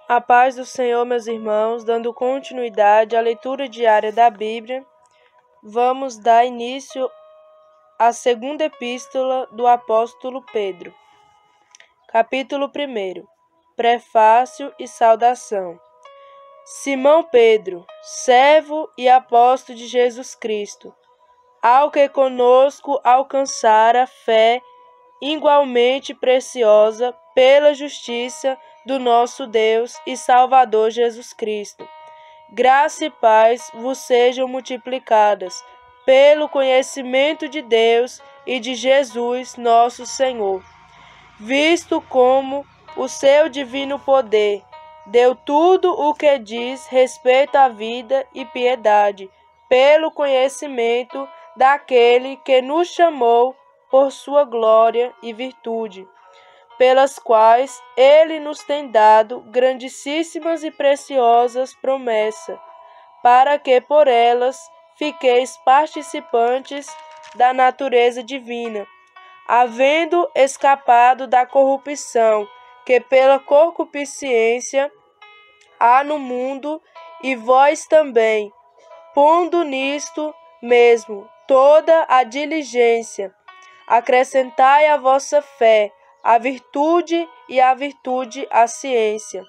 A paz do Senhor, meus irmãos, dando continuidade à leitura diária da Bíblia, vamos dar início à segunda epístola do apóstolo Pedro. Capítulo 1. Prefácio e saudação. Simão Pedro, servo e apóstolo de Jesus Cristo, ao que conosco alcançara fé igualmente preciosa pela justiça do nosso Deus e Salvador Jesus Cristo. Graça e paz vos sejam multiplicadas pelo conhecimento de Deus e de Jesus nosso Senhor, visto como o seu divino poder deu tudo o que diz respeito à vida e piedade, pelo conhecimento daquele que nos chamou por sua glória e virtude, pelas quais ele nos tem dado grandíssimas e preciosas promessas, para que por elas fiqueis participantes da natureza divina, havendo escapado da corrupção que pela concupiscência há no mundo, e vós também, pondo nisto mesmo toda a diligência, acrescentai à vossa fé a virtude, e a virtude a ciência,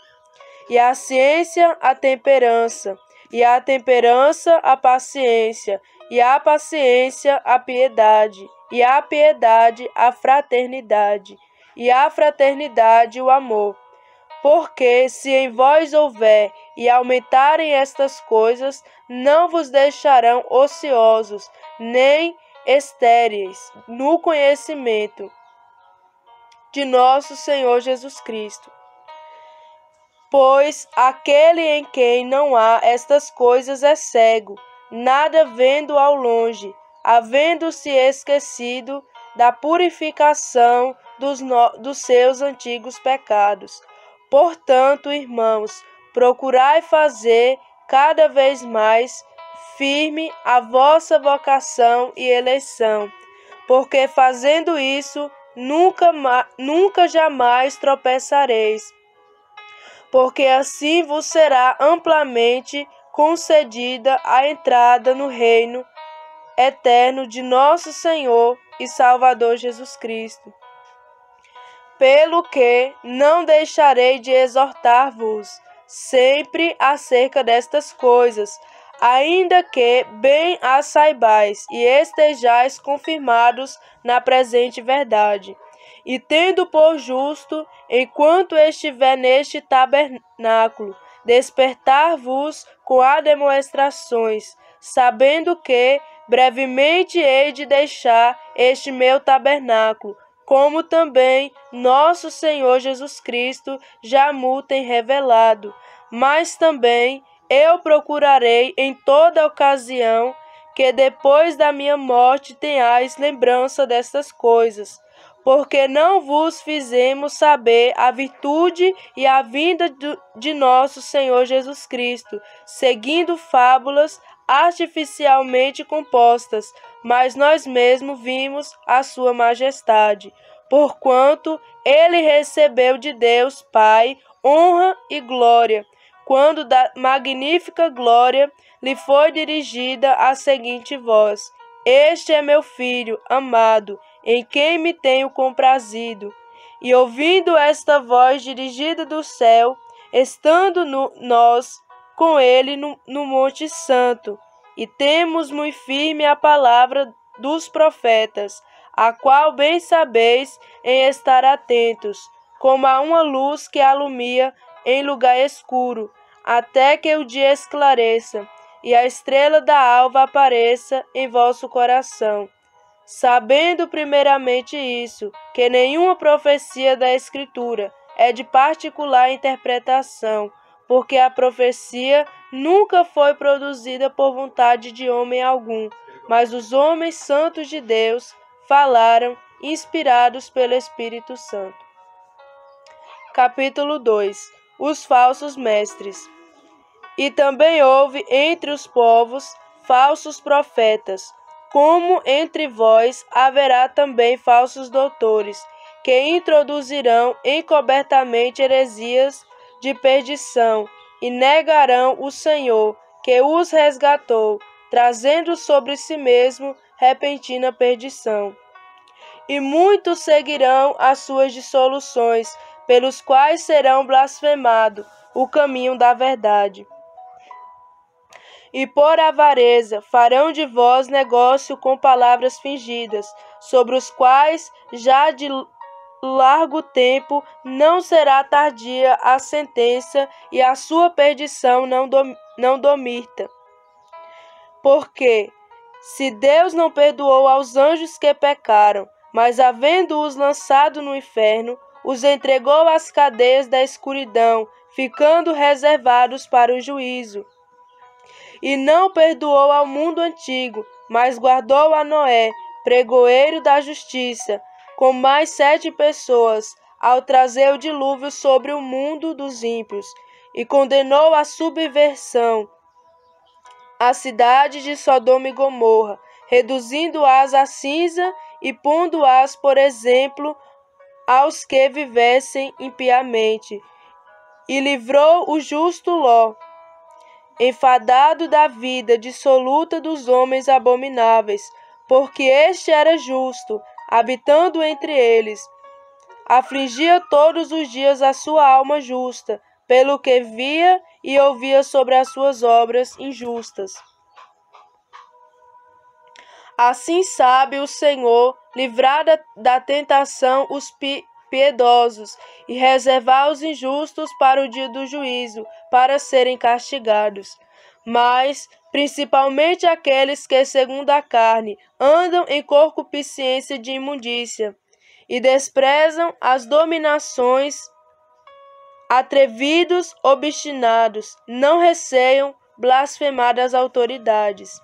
e a ciência a temperança, e a temperança a paciência, e a paciência a piedade, e a piedade a fraternidade, e a fraternidade o amor. Porque se em vós houver e aumentarem estas coisas, não vos deixarão ociosos, nem estéreis no conhecimento de nosso Senhor Jesus Cristo. Pois aquele em quem não há estas coisas é cego, nada vendo ao longe, havendo-se esquecido da purificação dos seus antigos pecados. Portanto, irmãos, procurai fazer cada vez mais firme a vossa vocação e eleição, porque fazendo isso, nunca jamais tropeçareis, porque assim vos será amplamente concedida a entrada no reino eterno de nosso Senhor e Salvador Jesus Cristo. Pelo que não deixarei de exortar-vos sempre acerca destas coisas, ainda que bem as saibais e estejais confirmados na presente verdade. E tendo por justo, enquanto estiver neste tabernáculo, despertar-vos com admoestações, sabendo que brevemente hei de deixar este meu tabernáculo, como também nosso Senhor Jesus Cristo já me tem revelado. Mas também eu procurarei em toda ocasião que depois da minha morte tenhais lembrança destas coisas, porque não vos fizemos saber a virtude e a vinda de nosso Senhor Jesus Cristo, seguindo fábulas artificialmente compostas, mas nós mesmos vimos a sua majestade, porquanto ele recebeu de Deus Pai honra e glória, quando da magnífica glória lhe foi dirigida a seguinte voz: Este é meu Filho amado, em quem me tenho comprazido. E ouvindo esta voz dirigida do céu, estando nós com ele no Monte Santo, e temos muito firme a palavra dos profetas, a qual bem sabeis em estar atentos, como a uma luz que alumia em lugar escuro, até que o dia esclareça, e a estrela da alva apareça em vosso coração. Sabendo primeiramente isso, que nenhuma profecia da Escritura é de particular interpretação, porque a profecia nunca foi produzida por vontade de homem algum, mas os homens santos de Deus falaram, inspirados pelo Espírito Santo. Capítulo 2. Os falsos mestres. E também houve entre os povos falsos profetas, como entre vós haverá também falsos doutores, que introduzirão encobertamente heresias, de perdição, e negarão o Senhor, que os resgatou, trazendo sobre si mesmo repentina perdição. E muitos seguirão as suas dissoluções, pelos quais serão blasfemado o caminho da verdade. E por avareza farão de vós negócio com palavras fingidas, sobre os quais já de largo tempo não será tardia a sentença, e a sua perdição não dormita. Porque, se Deus não perdoou aos anjos que pecaram, mas havendo-os lançado no inferno, os entregou às cadeias da escuridão, ficando reservados para o juízo. E não perdoou ao mundo antigo, mas guardou a Noé, pregoeiro da justiça, com mais 7 pessoas, ao trazer o dilúvio sobre o mundo dos ímpios, e condenou a subversão, a cidade de Sodoma e Gomorra, reduzindo-as a cinza e pondo-as, por exemplo, aos que vivessem impiamente. E livrou o justo Ló, enfadado da vida dissoluta dos homens abomináveis, porque este era justo, habitando entre eles. Afligia todos os dias a sua alma justa, pelo que via e ouvia sobre as suas obras injustas. Assim sabe o Senhor livrar da tentação os piedosos e reservar os injustos para o dia do juízo, para serem castigados. Mas, principalmente aqueles que, segundo a carne, andam em concupiscência de imundícia e desprezam as dominações, atrevidos, obstinados, não receiam blasfemar das autoridades.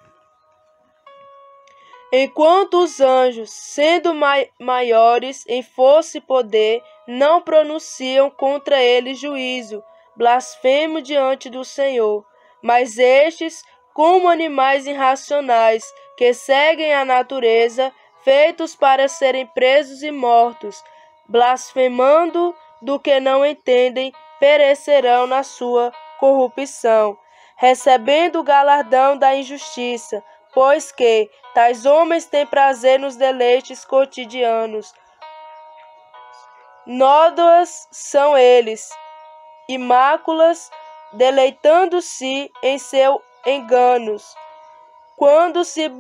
Enquanto os anjos, sendo maiores em força e poder, não pronunciam contra eles juízo, blasfemo diante do Senhor. Mas estes, como animais irracionais, que seguem a natureza, feitos para serem presos e mortos, blasfemando do que não entendem, perecerão na sua corrupção, recebendo o galardão da injustiça, pois que tais homens têm prazer nos deleites cotidianos. Nódoas são eles, e máculas, deleitando-se em seus enganos, quando se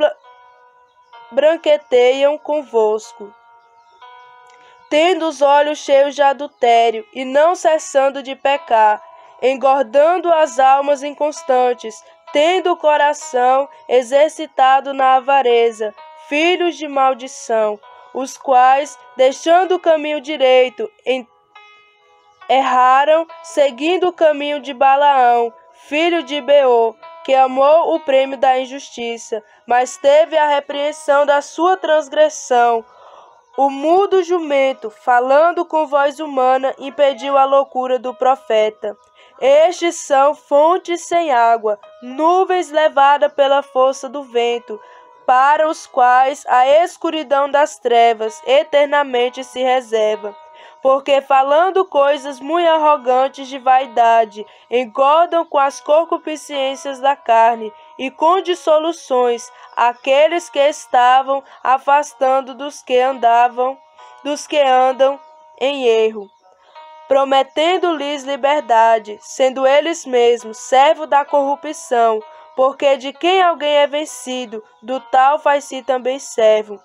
branqueteiam convosco, tendo os olhos cheios de adultério, e não cessando de pecar, engordando as almas inconstantes, tendo o coração exercitado na avareza, filhos de maldição, os quais, deixando o caminho direito, erraram, seguindo o caminho de Balaão, filho de Beor, que amou o prêmio da injustiça, mas teve a repreensão da sua transgressão. O mudo jumento, falando com voz humana, impediu a loucura do profeta. Estes são fontes sem água, nuvens levadas pela força do vento, para os quais a escuridão das trevas eternamente se reserva. Porque falando coisas muito arrogantes de vaidade, engordam com as concupiscências da carne e com dissoluções aqueles que estavam afastando dos que andam em erro, prometendo-lhes liberdade, sendo eles mesmos servos da corrupção, porque de quem alguém é vencido, do tal faz-se também servo.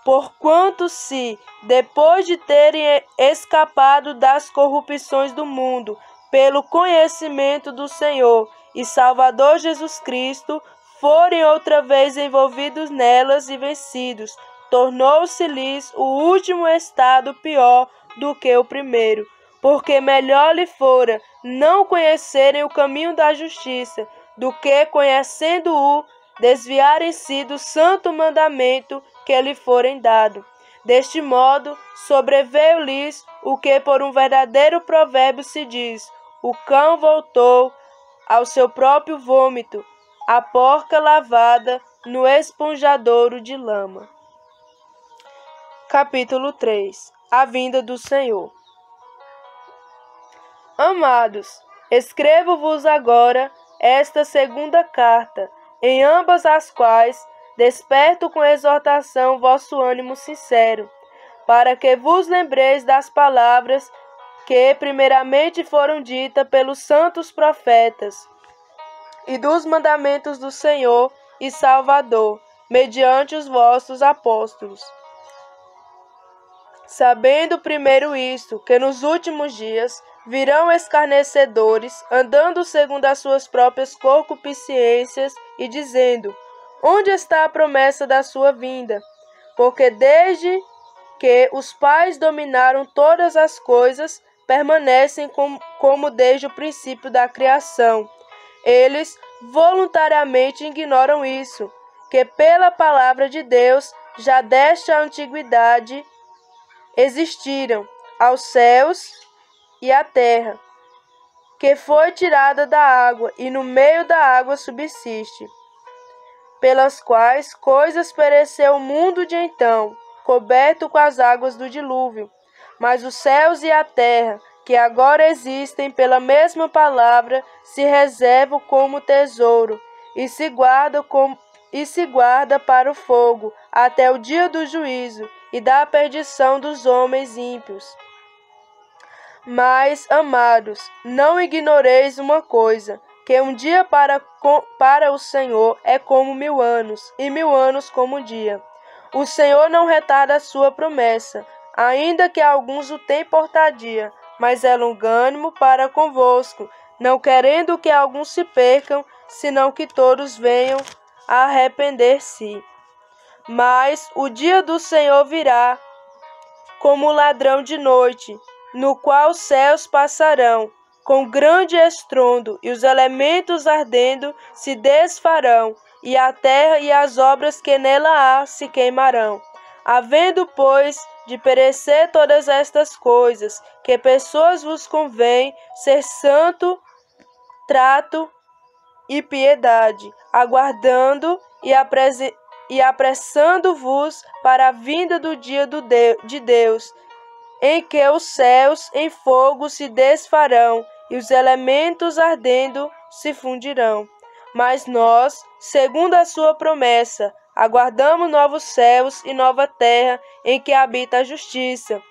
Porquanto se, depois de terem escapado das corrupções do mundo, pelo conhecimento do Senhor e Salvador Jesus Cristo, forem outra vez envolvidos nelas e vencidos, tornou-se-lhes o último estado pior do que o primeiro, porque melhor lhe fora não conhecerem o caminho da justiça, do que, conhecendo-o, desviarem-se do santo mandamento que lhe forem dado. Deste modo, sobreveio-lhes o que por um verdadeiro provérbio se diz: o cão voltou ao seu próprio vômito, a porca lavada no esponjadouro de lama. Capítulo 3. A vinda do Senhor. Amados, escrevo-vos agora esta segunda carta, em ambas as quais desperto com exortação vosso ânimo sincero, para que vos lembreis das palavras que primeiramente foram ditas pelos santos profetas, e dos mandamentos do Senhor e Salvador, mediante os vossos apóstolos. Sabendo primeiro isto, que nos últimos dias virão escarnecedores, andando segundo as suas próprias concupiscências, e dizendo: onde está a promessa da sua vinda? Porque desde que os pais dominaram todas as coisas, permanecem como desde o princípio da criação. Eles voluntariamente ignoram isso, que pela palavra de Deus, já desde a antiguidade, existiram aos céus e a terra, que foi tirada da água, e no meio da água subsiste, pelas quais coisas pereceu o mundo de então, coberto com as águas do dilúvio. Mas os céus e a terra, que agora existem pela mesma palavra, se reservam como tesouro, e se guarda para o fogo, até o dia do juízo e da perdição dos homens ímpios. Mas, amados, não ignoreis uma coisa, que um dia para o Senhor é como 1000 anos, e 1000 anos como um dia. O Senhor não retarda a sua promessa, ainda que alguns o tenham por tardia, mas é longânimo para convosco, não querendo que alguns se percam, senão que todos venham a arrepender-se. Mas o dia do Senhor virá como ladrão de noite, no qual os céus passarão com grande estrondo, e os elementos ardendo se desfarão, e a terra e as obras que nela há se queimarão. Havendo, pois, de perecer todas estas coisas, que pessoas vos convém ser santo, trato e piedade, aguardando e apressando-vos para a vinda do dia de Deus, em que os céus em fogo se desfarão e os elementos ardendo se fundirão. Mas nós, segundo a sua promessa, aguardamos novos céus e nova terra em que habita a justiça.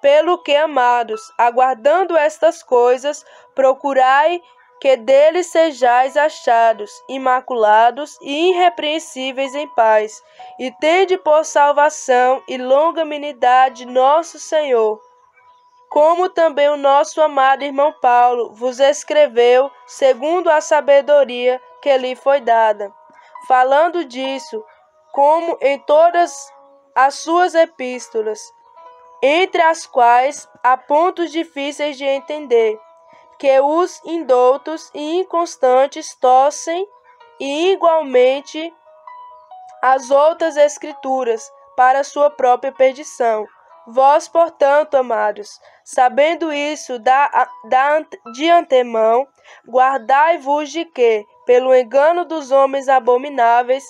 Pelo que, amados, aguardando estas coisas, procurai que deles sejais achados, imaculados e irrepreensíveis em paz, e tende por salvação e longanimidade nosso Senhor, como também o nosso amado irmão Paulo vos escreveu, segundo a sabedoria que lhe foi dada, falando disso, como em todas as suas epístolas, entre as quais há pontos difíceis de entender, que os indoutos e inconstantes torcem, e igualmente as outras escrituras, para sua própria perdição. Vós, portanto, amados, sabendo isso de antemão, guardai-vos de que, pelo engano dos homens abomináveis,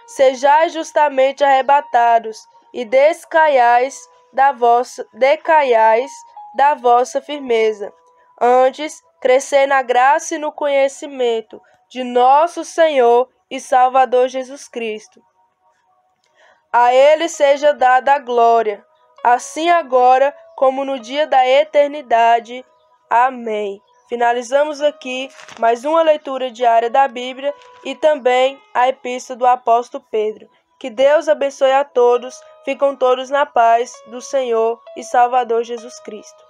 sejais justamente arrebatados, e decaiais da vossa firmeza. Antes, crescei na graça e no conhecimento de nosso Senhor e Salvador Jesus Cristo. A Ele seja dada a glória, assim agora como no dia da eternidade. Amém. Finalizamos aqui mais uma leitura diária da Bíblia e também a epístola do apóstolo Pedro. Que Deus abençoe a todos, ficam todos na paz do Senhor e Salvador Jesus Cristo.